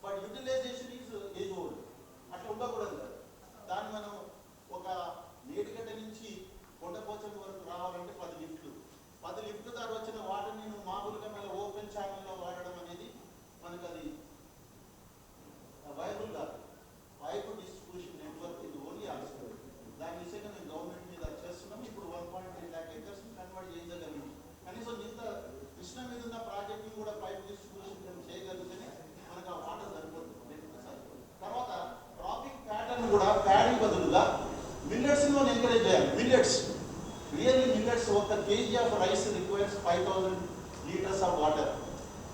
but utilisation is age old. అట్లా ఉండకూడదు కదా. దాన్ని మనం ఒక నేటిగడ్డ నుంచి కొండపోచం వరకు రావాలంటే 10 లిఫ్ట్లు, 10 లిఫ్ట్ల ద్వారా వచ్చిన వాటర్ని నువ్వు మామూలుగా మళ్ళీ ఓపెన్ ఛానల్లో వాడడం అనేది మనకు అది వైబుల్ కాదు. పైపు డిస్ట్రిబ్యూషన్ నెట్వర్క్ ఇది ఓన్లీ ఆల్సో. దాని విషయంగా మేము గవర్నమెంట్ మీద చేస్తున్నాం. ఇప్పుడు 1.8 lakh ఎకర్స్ కన్వర్ట్ చేయగలిగింది. కనీసం ఇంత కృష్ణ మీద ఉన్న ప్రాజెక్ట్ని కూడా పైపు డిస్ట్రిబ్యూషన్ చేయగలిగితేనే మనకు ఆ వాటర్ సరిపోతుంది. తర్వాత క్రాపింగ్ ప్యాటర్న్ కూడా ప్యాడీ బదులుగా మిల్లెట్స్లో ఎంకరేజ్ చేయాలి. మిల్లెట్స్ రియల్లీ మిల్లెట్స్ ఒక kg of rice requires 5000 litres of water,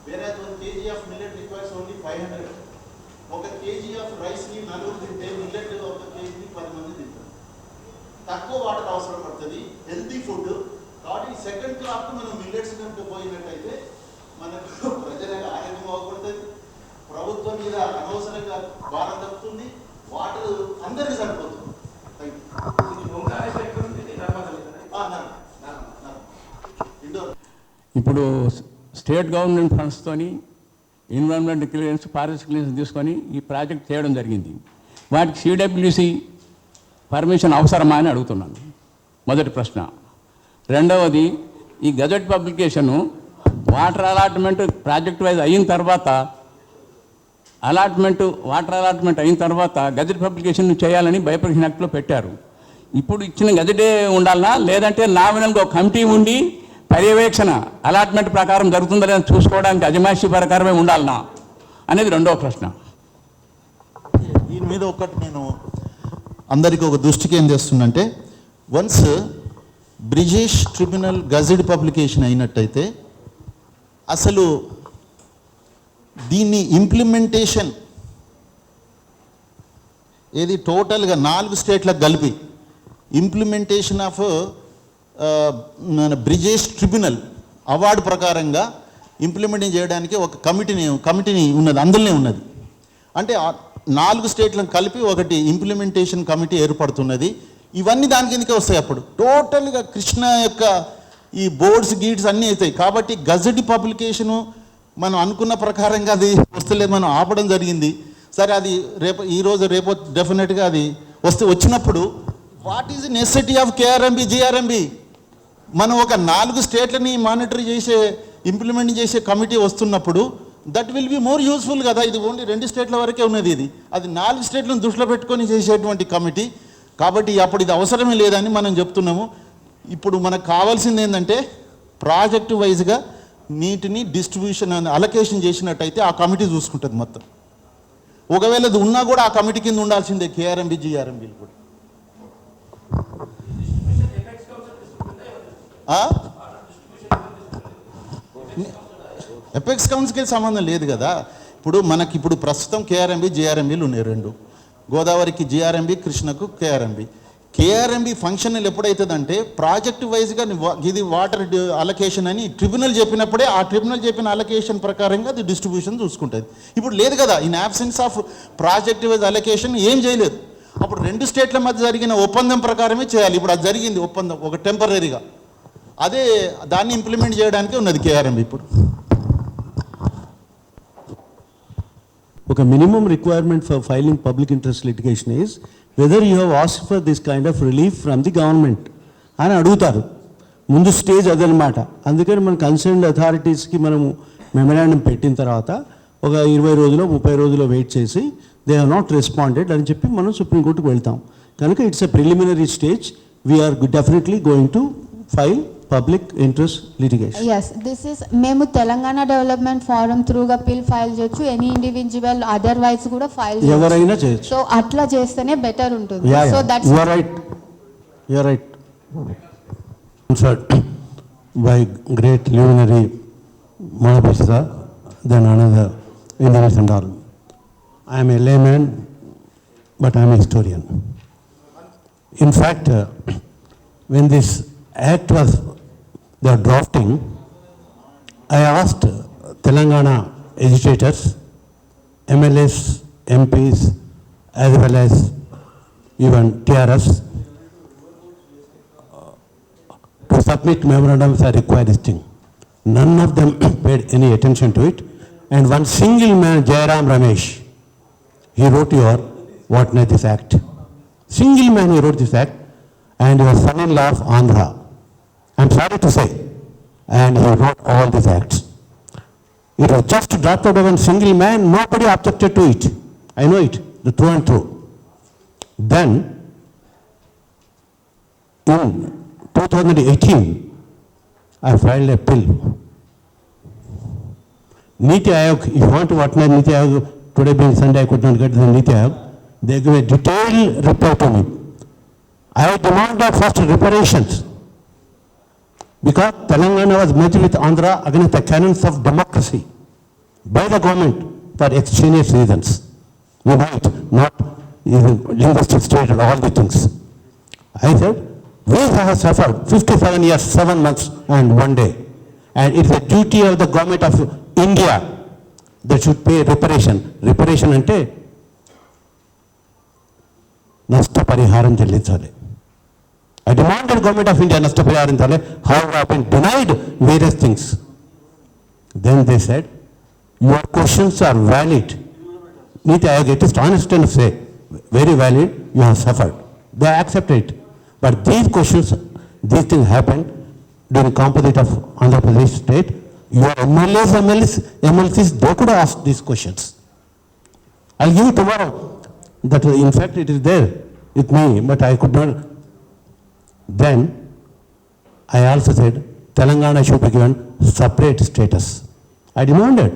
వేరే 1 kg of millet requires only 500. ఒక kg ఆఫ్ రైస్ని 4 తింటే మిల్లెట్ ఒక kgని 10 మంది తింటారు. తక్కువ వాటర్ అవసరం పడుతుంది, హెల్తీ ఫుడ్. కాబట్టి సెకండ్ క్రాప్ మనం మిల్లెట్స్ కనుక పోయినట్టయితే మనకు ప్రజలకు ఆరోగ్యం బాగుపడుతుంది, ప్రభుత్వం మీద అనవసరంగా భారం తప్పుతుంది, వాటర్ అందరికీ సరిపోతుంది. ఇప్పుడు స్టేట్ గవర్నమెంట్ ఫండ్స్తోని ఎన్విరాన్మెంట్ క్లియరెన్స్, ఫారెస్ట్ క్లియరెన్స్ తీసుకొని ఈ ప్రాజెక్ట్ చేయడం జరిగింది. వాటికి సిడబ్ల్యూసి పర్మిషన్ అవసరమా అని అడుగుతున్నాను, మొదటి ప్రశ్న. రెండవది, ఈ gazette publication water allotment project wise అయిన తర్వాత వాటర్ అలాట్మెంట్ అయిన తర్వాత గజెట్ పబ్లికేషన్ చేయాలని బయోప్రొటెక్షన్ యాక్ట్లో పెట్టారు. ఇప్పుడు ఇచ్చిన గజెటే ఉండాలనా, లేదంటే నామినల్గా ఒక కమిటీ ఉండి పర్యవేక్షణ అలాట్మెంట్ ప్రకారం జరుగుతుందా లేదని చూసుకోవడానికి అజమాయిషీ ప్రకారమే ఉండాలనా అనేది రెండవ ప్రశ్న. దీని మీద ఒకటి నేను అందరికీ ఒక దృష్టికి ఏం చేస్తుందంటే, once Brijesh tribunal gazette publication అయినట్టయితే అసలు దీన్ని ఇంప్లిమెంటేషన్ ఏది టోటల్గా 4 స్టేట్లకు కలిపి ఇంప్లిమెంటేషన్ ఆఫ్ మన బ్రిజేష్ ట్రిబ్యునల్ అవార్డు ప్రకారంగా ఇంప్లిమెంటింగ్ చేయడానికి ఒక కమిటీని ఉన్నది, అందులోనే ఉన్నది. అంటే 4 స్టేట్లను కలిపి ఒకటి ఇంప్లిమెంటేషన్ కమిటీ ఏర్పడుతున్నది. ఇవన్నీ దాని కిందకే వస్తాయి. అప్పుడు టోటల్గా కృష్ణ యొక్క ఈ బోర్డ్స్ గీడ్స్ అన్నీ అవుతాయి. కాబట్టి గజెట్ పబ్లికేషను మనం అనుకున్న ప్రకారంగా అది వస్తలేదు, మనం ఆపడం జరిగింది. సరే, అది రేపు డెఫినెట్గా అది వచ్చినప్పుడు what is necessity of KRMB GRMB? మనం ఒక 4 స్టేట్లని మానిటర్ చేసే ఇంప్లిమెంట్ చేసే కమిటీ వస్తున్నప్పుడు that will be more useful కదా. ఇది ఓన్లీ 2 స్టేట్ల వరకే ఉన్నది, అది 4 స్టేట్లను దృష్టిలో పెట్టుకొని చేసేటువంటి కమిటీ. కాబట్టి అప్పుడు ఇది అవసరమే లేదని మనం చెప్తున్నాము. ఇప్పుడు మనకు కావాల్సింది ఏంటంటే ప్రాజెక్టు వైజ్గా నీటిని డిస్ట్రిబ్యూషన్ అలొకేషన్ చేసినట్టయితే ఆ కమిటీ చూసుకుంటుంది మొత్తం. ఒకవేళ అది ఉన్నా కూడా ఆ కమిటీ కింద ఉండాల్సిందే కేఆర్ఎంబి జిఆర్ఎంబీలు కూడా. ఎపెక్స్ కౌన్సిల్కి సంబంధం లేదు కదా. ఇప్పుడు ప్రస్తుతం కేఆర్ఎంబి జిఆర్ఎంబీలు ఉన్నాయి 2. గోదావరికి జిఆర్ఎంబి, కృష్ణకు కేఆర్ఎంబి. కేఆర్ఎంబి ఫంక్షనల్ ఎప్పుడైతుందంటే ప్రాజెక్ట్ వైజ్గా ఇది వాటర్ అలొకేషన్ అని ట్రిబ్యునల్ చెప్పినప్పుడే ఆ ట్రిబ్యునల్ చెప్పిన అలొకేషన్ ప్రకారంగా అది డిస్ట్రిబ్యూషన్ చూసుకుంటుంది. ఇప్పుడు లేదు కదా, in absence of project wise allocation ఏం చేయలేదు. అప్పుడు 2 స్టేట్ల మధ్య జరిగిన ఒప్పందం ప్రకారమే చేయాలి. ఇప్పుడు అది జరిగింది ఒప్పందం, ఒక టెంపరీగా. అదే దాన్ని ఇంప్లిమెంట్ చేయడానికి ఉన్నది కేఆర్ఎంబి. ఇప్పుడు ఒక minimum requirement for filing public interest litigation is whether you have asked for this kind of relief from the government అని అడుగుతారు. ముందు స్టేజ్ అదనమాట. అందుకని మన కన్సర్న్డ్ అథారిటీస్కి మనము మెమరాండం పెట్టిన తర్వాత ఒక 20 రోజులు 30 రోజులు వెయిట్ చేసి దే హ్యావ్ నాట్ రెస్పాండెడ్ అని చెప్పి మనం సుప్రీంకోర్టుకు వెళ్తాం. కనుక it's a preliminary stage. We are definitely going to file public interest litigation. Yes, this is మేము తెలంగాణ డెవలప్మెంట్ ఫోరం త్రూగా పిల్ ఫైల్ చేయొచ్చు, ఎనీ ఇండివిజువల్ అదర్వైజ్ కూడా ఫైల్ చేయొచ్చు, ఎవరైనా చేయొచ్చు. సో అట్లా చేస్తేనే బెటర్ ఉంటుంది. So that's you are right, you are right. By great luminary Mahapisa, then another engineers and all. I am a layman, but I am a historian. In fact, when this act was they are drafting, I asked Telangana agitators, MLAs, MPs, as well as even TRS, to submit memorandums I require this thing. None of them paid any attention to it. And one single man, Jairam Ramesh, he wrote this act. Single man he wrote this act, and he was son-in-law of Andhra. I'm sorry to say. And he wrote all these acts. It was just drafted by one single man, nobody objected to it. I know it, the true and true. Then, in 2018, I filed a bill. Niti Aayog, if you want to witness Niti Aayog, today being Sunday, I could not get the Niti Aayog. They gave a detailed report to me. I demanded first reparations, because Telangana was merged with Andhra against the canons of democracy by the government for extraneous reasons. We know it, not even linguistic state and all the things. I said, we have suffered 57 years, 7 months and 1 day. And it is a duty of the government of India that should pay reparation. Reparation ante nashta pariharam చెల్లించాలి. I demanded government of India nashta pariharam చెల్లించాలి. However, I have been denied various things. Then they said, your questions are valid. Niti Aayog, it is honest enough to say, very valid, you have suffered. They accepted it. But these questions, these things happened during composite of Andhra Pradesh state. Your MLCs, they could ask these questions. I'll give you tomorrow. That in fact it is there with me, but I could not. Then I also said Telangana should be given separate status. I demanded.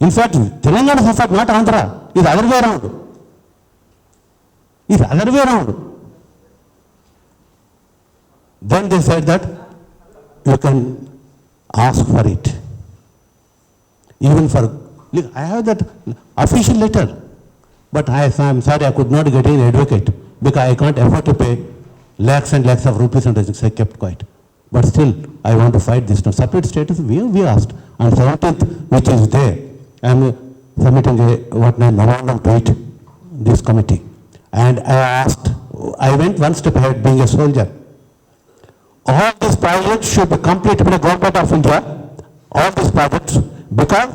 In fact, Telangana suffered, not Andhra. It's other way around. It's other way around. Then they said that you can ask for it. Even for, look, I have that official letter, but I am sorry I could not get an advocate because I can't afford to pay lakhs and lakhs of rupees, and I kept quiet. But still, I want to fight this now. Separate status, we asked. On 17th, which is there, I am submitting a memorandum to it, this committee. And I went one step ahead being a soldier. All these projects should be completed by the government of India, all these projects, because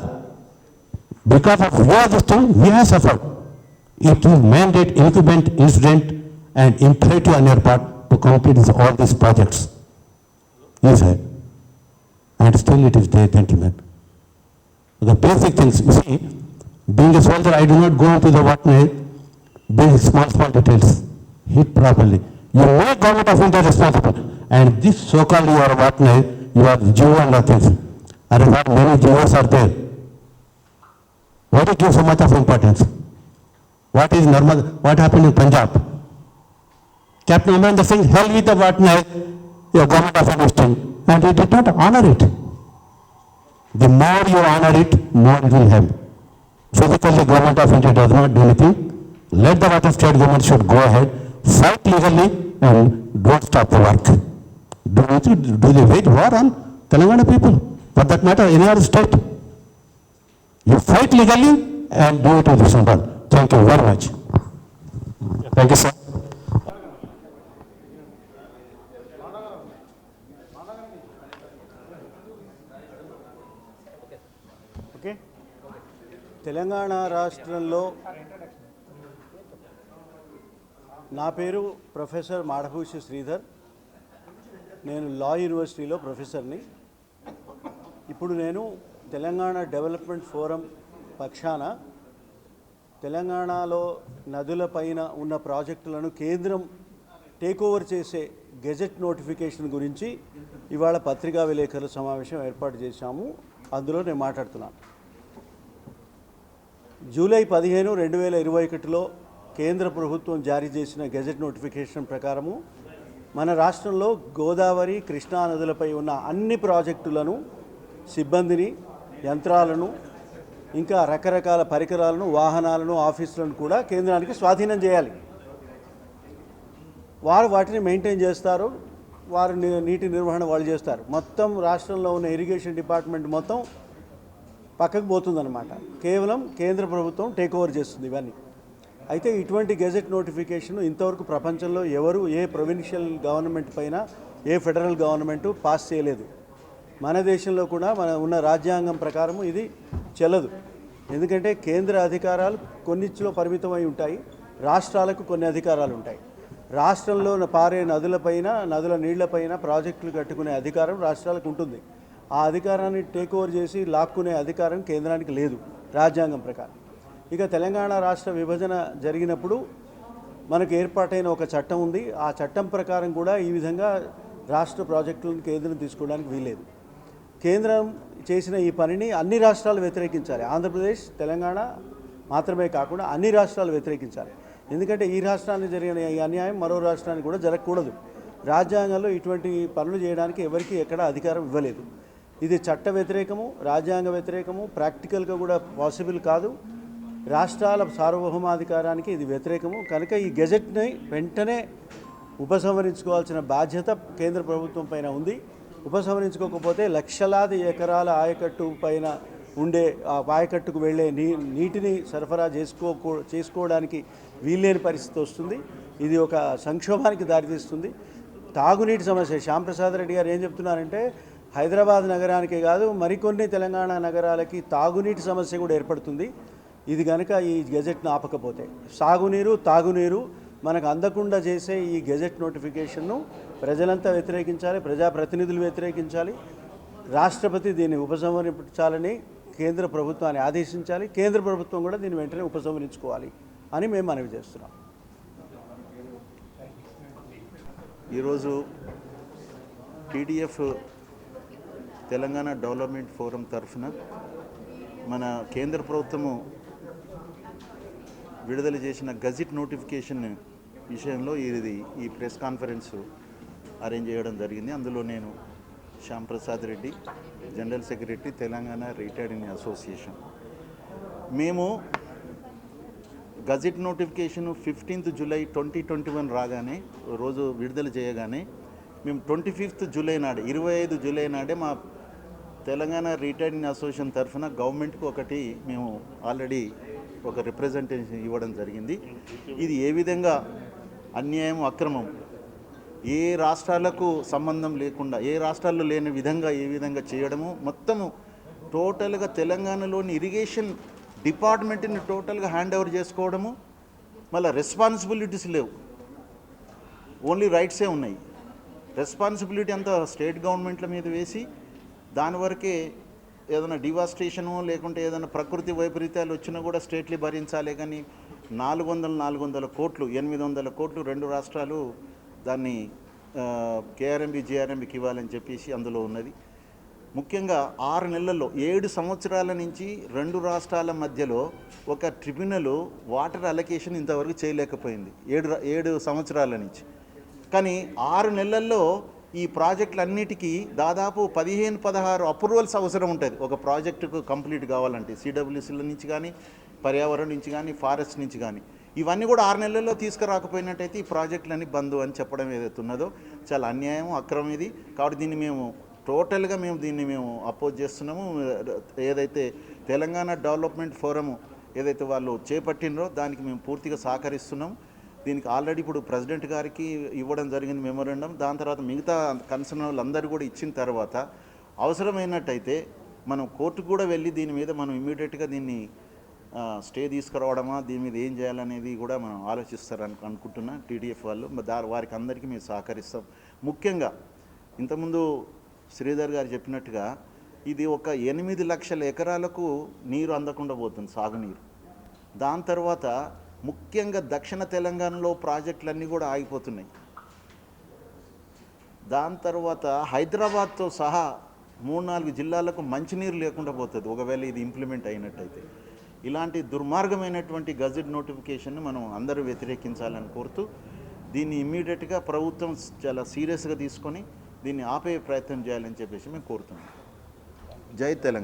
of where this thing we have suffered. It will mandate incumbent, incident and imperative on your part to complete all these projects. Yes, sir. And still it is there, gentlemen. The basic things, you see, being a soldier, I do not go into the basic small details. Hit properly. You make government of India responsible. And this so-called you are Jew and things. And what many Jews are there. Why do you give so much of importance? What is normal? What happened in Punjab? Captain Amarinder Singh held with the your government of India, and he did not honor it. The more you honor it, more it will help. Physically, the government of India does not do anything. Let the what state government should go ahead, fight legally, and don't stop the work. Do they wage war on Telangana people? For that matter, any other state? You fight legally and do it with December. Thank you very much. Thank you sir. Okay, Telangana రాష్ట్రంలో నా పేరు professor Madabhushi Sridhar. నేను లా యూనివర్సిటీలో ప్రొఫెసర్ని. ఇప్పుడు నేను Telangana development forum పక్షాన తెలంగాణలో నదులపైన ఉన్న ప్రాజెక్టులను కేంద్రం టేక్ ఓవర్ చేసే గెజెట్ నోటిఫికేషన్ గురించి ఇవాళ పత్రికా విలేకరుల సమావేశం ఏర్పాటు చేశాము. అందులో నేను మాట్లాడుతున్నాను. జూలై 15, 2021లో కేంద్ర ప్రభుత్వం జారీ చేసిన గెజెట్ నోటిఫికేషన్ ప్రకారము మన రాష్ట్రంలో గోదావరి, కృష్ణా నదులపై ఉన్న అన్ని ప్రాజెక్టులను, సిబ్బందిని, యంత్రాలను, ఇంకా రకరకాల పరికరాలను, వాహనాలను, ఆఫీసులను కూడా కేంద్రానికి స్వాధీనం చేయాలి. వారు వాటిని మెయింటైన్ చేస్తారు. వారు నీటి నిర్వహణ వాళ్ళు చేస్తారు. మొత్తం రాష్ట్రంలో ఉన్న ఇరిగేషన్ డిపార్ట్మెంట్ మొత్తం పక్కకు పోతుందన్నమాట. కేవలం కేంద్ర ప్రభుత్వం టేక్ ఓవర్ చేస్తుంది ఇవన్నీ. అయితే ఇటువంటి గెజెట్ నోటిఫికేషన్ ఇంతవరకు ప్రపంచంలో ఎవరు ఏ ప్రొవిన్షియల్ గవర్నమెంట్ పైన ఏ ఫెడరల్ గవర్నమెంటు పాస్ చేయలేదు. మన దేశంలో కూడా మన ఉన్న రాజ్యాంగం ప్రకారం ఇది చెల్లదు. ఎందుకంటే కేంద్ర అధికారాలు కొన్నిట్లో పరిమితమై ఉంటాయి, రాష్ట్రాలకు కొన్ని అధికారాలు ఉంటాయి. రాష్ట్రంలో పారే నదులపైన, నదుల నీళ్లపైన ప్రాజెక్టులు కట్టుకునే అధికారం రాష్ట్రాలకు ఉంటుంది. ఆ అధికారాన్ని టేక్ ఓవర్ చేసి లాక్కునే అధికారం కేంద్రానికి లేదు రాజ్యాంగం ప్రకారం. ఇక తెలంగాణ రాష్ట్ర విభజన జరిగినప్పుడు మనకు ఏర్పాటైన ఒక చట్టం ఉంది. ఆ చట్టం ప్రకారం కూడా ఈ విధంగా రాష్ట్ర ప్రాజెక్టులను కేంద్రం తీసుకోవడానికి వీల్లేదు. కేంద్రం చేసిన ఈ పనిని అన్ని రాష్ట్రాలు వ్యతిరేకించాలి. ఆంధ్రప్రదేశ్, తెలంగాణ మాత్రమే కాకుండా అన్ని రాష్ట్రాలు వ్యతిరేకించాలి. ఎందుకంటే ఈ రాష్ట్రానికి జరిగిన ఈ అన్యాయం మరో రాష్ట్రానికి కూడా జరగకూడదు. రాజ్యాంగంలో ఇటువంటి పనులు చేయడానికి ఎవరికీ ఎక్కడ అధికారం ఇవ్వలేదు. ఇది చట్ట వ్యతిరేకము, రాజ్యాంగ వ్యతిరేకము, ప్రాక్టికల్గా కూడా పాసిబుల్ కాదు. రాష్ట్రాల సార్వభౌమాధికారానికి ఇది వ్యతిరేకము. కనుక ఈ గెజెట్ని వెంటనే ఉపసంహరించుకోవాల్సిన బాధ్యత కేంద్ర ప్రభుత్వం పైన ఉంది. ఉపసంహరించుకోకపోతే లక్షలాది ఎకరాల ఆయకట్టు పైన ఉండే ఆ ఆయకట్టుకు వెళ్ళే నీటిని సరఫరా చేసుకోవడానికి వీల్లేని పరిస్థితి వస్తుంది. ఇది ఒక సంక్షోభానికి దారితీస్తుంది. తాగునీటి సమస్య, శ్యాంప్రసాద్ రెడ్డి గారు ఏం చెప్తున్నారంటే హైదరాబాద్ నగరానికే కాదు మరికొన్ని తెలంగాణ నగరాలకి తాగునీటి సమస్య కూడా ఏర్పడుతుంది. ఇది కనుక ఈ గెజెట్ను ఆపకపోతే సాగునీరు, తాగునీరు మనకు అందకుండా చేసే ఈ గెజెట్ నోటిఫికేషన్ను ప్రజలంతా వ్యతిరేకించాలి, ప్రజాప్రతినిధులు వ్యతిరేకించాలి. రాష్ట్రపతి దీన్ని ఉపసంహరించాలని కేంద్ర ప్రభుత్వాన్ని ఆదేశించాలి. కేంద్ర ప్రభుత్వం కూడా దీన్ని వెంటనే ఉపసంహరించుకోవాలి అని మేము మనవి చేస్తున్నాం. ఈరోజు టీడీఎఫ్ తెలంగాణ డెవలప్మెంట్ ఫోరం తరఫున మన కేంద్ర ప్రభుత్వము విడుదల చేసిన గజెట్ నోటిఫికేషన్ విషయంలో ఈ ప్రెస్ కాన్ఫరెన్స్ అరేంజ్ చేయడం జరిగింది. అందులో నేను Shyamprasad Reddy, general secretary, Telangana retired association. మేము గజెట్ నోటిఫికేషన్ 15th జూలై 2021 రాగానే రోజు విడుదల చేయగానే మేము 25th జూలై నాడే 25 జూలై నాడే మా తెలంగాణ రిటైర్డ్ అసోసియేషన్ తరఫున గవర్నమెంట్కి ఒకటి మేము ఆల్రెడీ ఒక రిప్రజెంటేషన్ ఇవ్వడం జరిగింది. ఇది ఏ విధంగా అన్యాయం, అక్రమం, ఏ రాష్ట్రాలకు సంబంధం లేకుండా, ఏ రాష్ట్రాల్లో లేని విధంగా ఏ విధంగా చేయడము, మొత్తము టోటల్గా తెలంగాణలోని ఇరిగేషన్ డిపార్ట్మెంట్ని టోటల్గా హ్యాండ్ ఓవర్ చేసుకోవడము, మళ్ళీ రెస్పాన్సిబిలిటీస్ లేవు, ఓన్లీ రైట్సే ఉన్నాయి. రెస్పాన్సిబిలిటీ అంతా స్టేట్ గవర్నమెంట్ల మీద వేసి దాని వరకే ఏదైనా డివాస్టేషను లేకుంటే ఏదైనా ప్రకృతి వైపరీత్యాలు వచ్చినా కూడా స్టేట్లీ భరించాలి. కానీ 400 కోట్లు 800 కోట్లు రెండు రాష్ట్రాలు దాన్ని కేఆర్ఎంబి జేఆర్ఎంబికి ఇవ్వాలని చెప్పేసి అందులో ఉన్నది. ముఖ్యంగా 6 నెలల్లో 7 సంవత్సరాల నుంచి రెండు రాష్ట్రాల మధ్యలో ఒక ట్రిబ్యునల్ వాటర్ అలొకేషన్ ఇంతవరకు చేయలేకపోయింది 7 సంవత్సరాల నుంచి. కానీ 6 నెలల్లో ఈ ప్రాజెక్టులన్నిటికీ దాదాపు 15-16 అప్రూవల్స్ అవసరం ఉంటుంది ఒక ప్రాజెక్టుకు కంప్లీట్ కావాలంటే. సిడబ్ల్యూసీల నుంచి కానీ, పర్యావరణం నుంచి కానీ, ఫారెస్ట్ నుంచి కానీ, ఇవన్నీ కూడా 6 నెలల్లో తీసుకురాకపోయినట్టయితే ఈ ప్రాజెక్టులన్నీ బంద్ అని చెప్పడం ఏదైతే ఉన్నదో చాలా అన్యాయం, అక్రమం ఇది. కాబట్టి దీన్ని మేము టోటల్గా మేము అపోజ్ చేస్తున్నాము. ఏదైతే తెలంగాణ డెవలప్మెంట్ ఫోరం ఏదైతే వాళ్ళు చేపట్టినరో దానికి మేము పూర్తిగా సహకరిస్తున్నాము. దీనికి ఆల్రెడీ ఇప్పుడు ప్రెసిడెంట్ గారికి ఇవ్వడం జరిగింది మెమోరాండం. దాని తర్వాత మిగతా కన్సర్న్ వాళ్ళందరూ కూడా ఇచ్చిన తర్వాత అవసరమైనట్టయితే మనం కోర్టుకు కూడా వెళ్ళి దీని మీద మనం ఇమ్మీడియట్గా దీన్ని స్టే తీసుకురావడమా, దీని మీద ఏం చేయాలనేది కూడా మనం ఆలోచిస్తారని అనుకుంటున్నా టీడీఎఫ్ వాళ్ళు. వారికి అందరికీ మేము సహకరిస్తాం. ముఖ్యంగా ఇంతకుముందు శ్రీధర్ గారు చెప్పినట్టుగా ఇది ఒక 8 లక్షల ఎకరాలకు నీరు అందకుండా పోతుంది, సాగునీరు. దాని తర్వాత ముఖ్యంగా దక్షిణ తెలంగాణలో ప్రాజెక్టులన్నీ కూడా ఆగిపోతున్నాయి. దాని తర్వాత హైదరాబాద్తో సహా 3-4 జిల్లాలకు మంచినీరు లేకుండా పోతుంది ఒకవేళ ఇది ఇంప్లిమెంట్ అయినట్టయితే. ఇలాంటి దుర్మార్గమైనటువంటి గజెట్ నోటిఫికేషన్ని మనం అందరూ వ్యతిరేకించాలని కోరుతూ దీన్ని ఇమ్మీడియట్గా ప్రభుత్వం చాలా సీరియస్గా తీసుకొని దీన్ని ఆపే ప్రయత్నం చేయాలని చెప్పేసి మేము కోరుతున్నాం. జై తెలంగాణ.